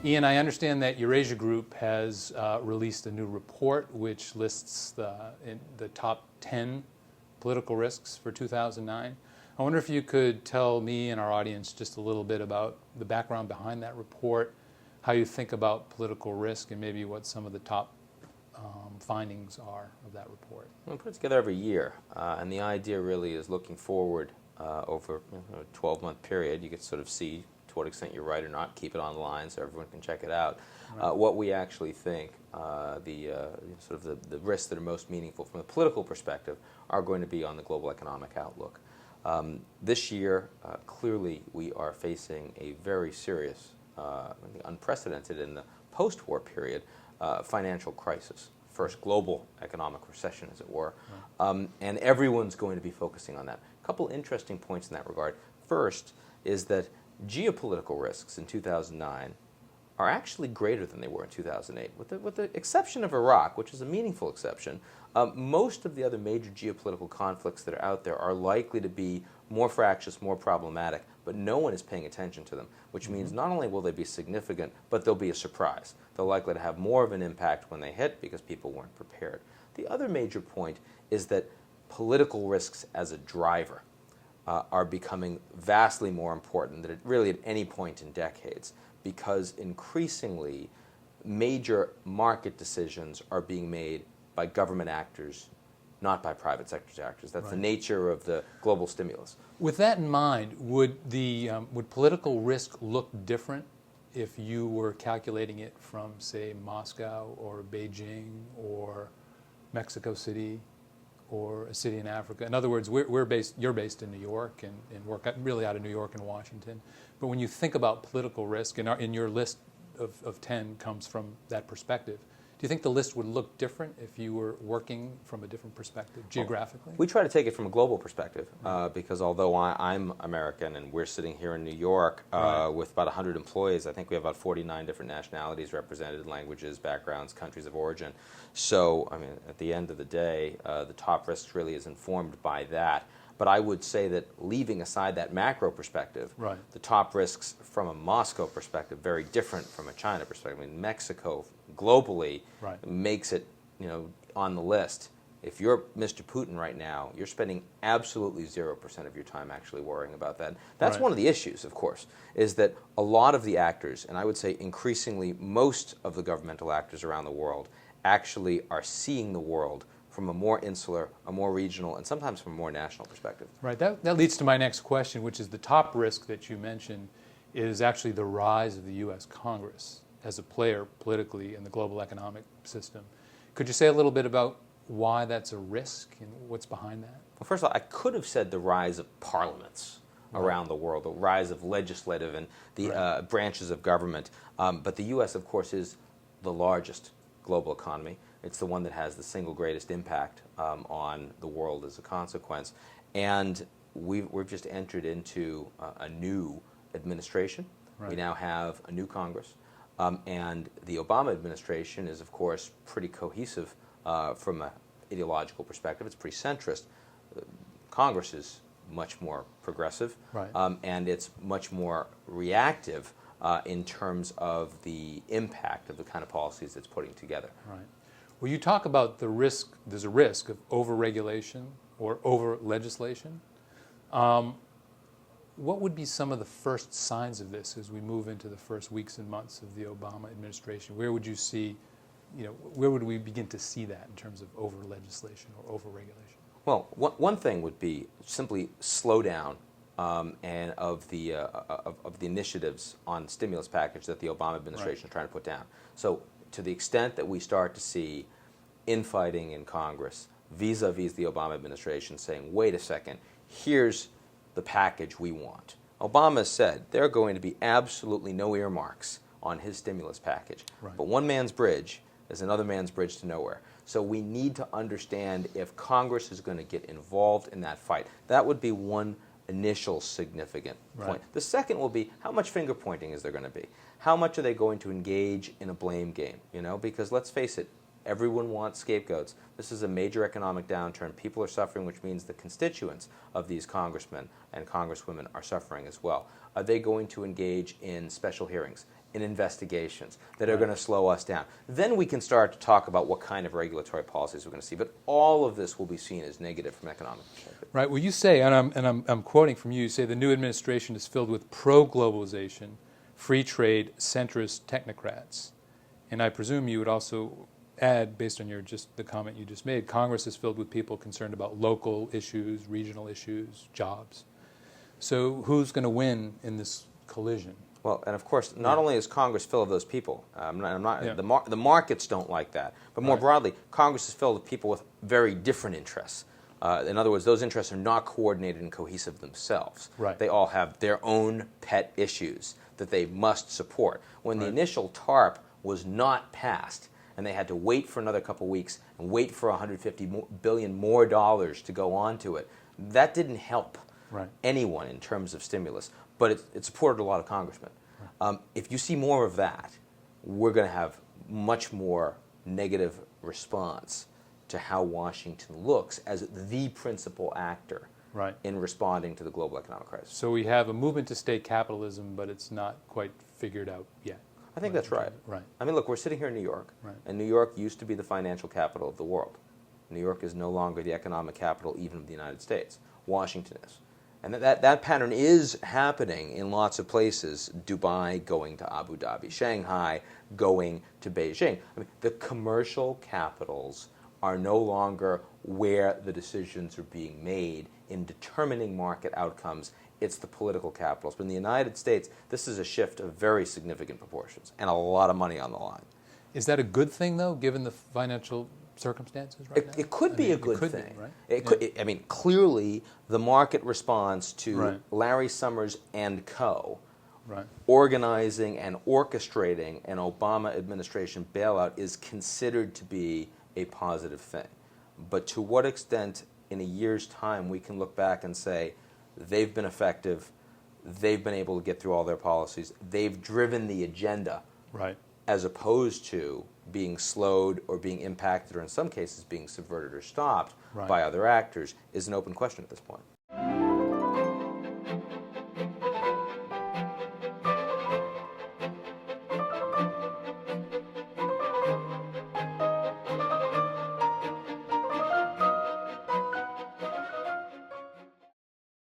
Ian, I understand that Eurasia Group has released a new report which lists the top 10 political risks for 2009. I wonder if you could tell me and our audience just a little bit about the background behind that report, how you think about political risk, and maybe what some of the top findings are of that report. We put it together every year, and the idea really is looking forward over a 12-month period. You can sort of see to what extent you're right or not, keep it online so everyone can check it out. Right. What we actually think the risks that are most meaningful from a political perspective are going to be on the global economic outlook. This year, clearly, we are facing a very serious, unprecedented in the post-war period, financial crisis. First global economic recession, as it were. Right. And everyone's going to be focusing on that. A couple interesting points in that regard. First is that geopolitical risks in 2009 are actually greater than they were in 2008. With the exception of Iraq, which is a meaningful exception, most of the other major geopolitical conflicts that are out there are likely to be more fractious, more problematic, but no one is paying attention to them, which means not only will they be significant, but they'll be a surprise. They're likely to have more of an impact when they hit because people weren't prepared. The other major point is that political risks as a driver are becoming vastly more important than really at any point in decades, because increasingly major market decisions are being made by government actors, not by private sector actors. That's right. The nature of the global stimulus. With that in mind, would political risk look different if you were calculating it from, say, Moscow or Beijing or Mexico City or a city in Africa? In other words, you're based in New York and work really out of New York and Washington. But when you think about political risk, in your list of 10 comes from that perspective, do you think the list would look different if you were working from a different perspective, geographically? We try to take it from a global perspective, because although I'm American and we're sitting here in New York with about 100 employees, I think we have about 49 different nationalities represented, languages, backgrounds, countries of origin. So, I mean, at the end of the day, the top risk really is informed by that. But I would say that leaving aside that macro perspective, the top risks from a Moscow perspective, very different from a China perspective. I mean, Mexico globally makes it, on the list. If you're Mr. Putin right now, you're spending absolutely 0% of your time actually worrying about that. That's one of the issues, of course, is that a lot of the actors, and I would say increasingly most of the governmental actors around the world, actually are seeing the world from a more insular, a more regional, and sometimes from a more national perspective. Right. That leads to my next question, which is the top risk that you mentioned is actually the rise of the U.S. Congress as a player politically in the global economic system. Could you say a little bit about why that's a risk and what's behind that? Well, first of all, I could have said the rise of parliaments around the world, the rise of legislative and the branches of government. But the U.S., of course, is the largest global economy. It's the one that has the single greatest impact on the world as a consequence. And we've just entered into a new administration. We now have a new Congress. And the Obama administration is, of course, pretty cohesive from an ideological perspective. It's pretty centrist. Congress is much more progressive, and it's much more reactive in terms of the impact of the kind of policies it's putting together. Right. Well, you talk about the risk, there's a risk of over-regulation or over-legislation. What would be some of the first signs of this as we move into the first weeks and months of the Obama administration? Where would you see, where would we begin to see that in terms of over-legislation or over-regulation? Well, one thing would be simply slow down and of the initiatives on the stimulus package that the Obama administration is trying to put down. So, to the extent that we start to see infighting in Congress vis-a-vis the Obama administration saying, wait a second, here's the package we want. Obama said there are going to be absolutely no earmarks on his stimulus package. But one man's bridge is another man's bridge to nowhere. So we need to understand if Congress is going to get involved in that fight. That would be one initial significant point. The second will be, how much finger pointing is there going to be? How much are they going to engage in a blame game? Because let's face it, everyone wants scapegoats. This is a major economic downturn. People are suffering, which means the constituents of these congressmen and congresswomen are suffering as well. Are they going to engage in special hearings, in investigations that are going to slow us down. Then we can start to talk about what kind of regulatory policies we're going to see. But all of this will be seen as negative from an economic perspective. Right. Well, you say, and I'm quoting from you, you say the new administration is filled with pro-globalization, free trade, centrist technocrats. And I presume you would also add, based on the comment you just made, Congress is filled with people concerned about local issues, regional issues, jobs. So who's going to win in this collision? Well, and of course, not only is Congress filled with those people, the markets don't like that, but more broadly, Congress is filled with people with very different interests. In other words, those interests are not coordinated and cohesive themselves. Right. They all have their own pet issues that they must support. When the initial TARP was not passed, and they had to wait for another couple weeks and wait for $150 billion more to go onto it, that didn't help anyone in terms of stimulus. But it supported a lot of congressmen. If you see more of that, we're going to have much more negative response to how Washington looks as the principal actor in responding to the global economic crisis. So we have a movement to state capitalism, but it's not quite figured out yet. I think that's right. I mean, look, we're sitting here in New York, and New York used to be the financial capital of the world. New York is no longer the economic capital even of the United States. Washington is. And that pattern is happening in lots of places. Dubai going to Abu Dhabi, Shanghai going to Beijing. I mean, the commercial capitals are no longer where the decisions are being made in determining market outcomes. It's the political capitals. But in the United States, this is a shift of very significant proportions and a lot of money on the line. Is that a good thing, though, given the financial circumstances right now? It could be a good thing. Be, right? It could, I mean, clearly the market response to Larry Summers and co. Organizing and orchestrating an Obama administration bailout is considered to be a positive thing. But to what extent in a year's time we can look back and say they've been effective, they've been able to get through all their policies, they've driven the agenda, as opposed to being slowed or being impacted or in some cases being subverted or stopped by other actors, is an open question at this point.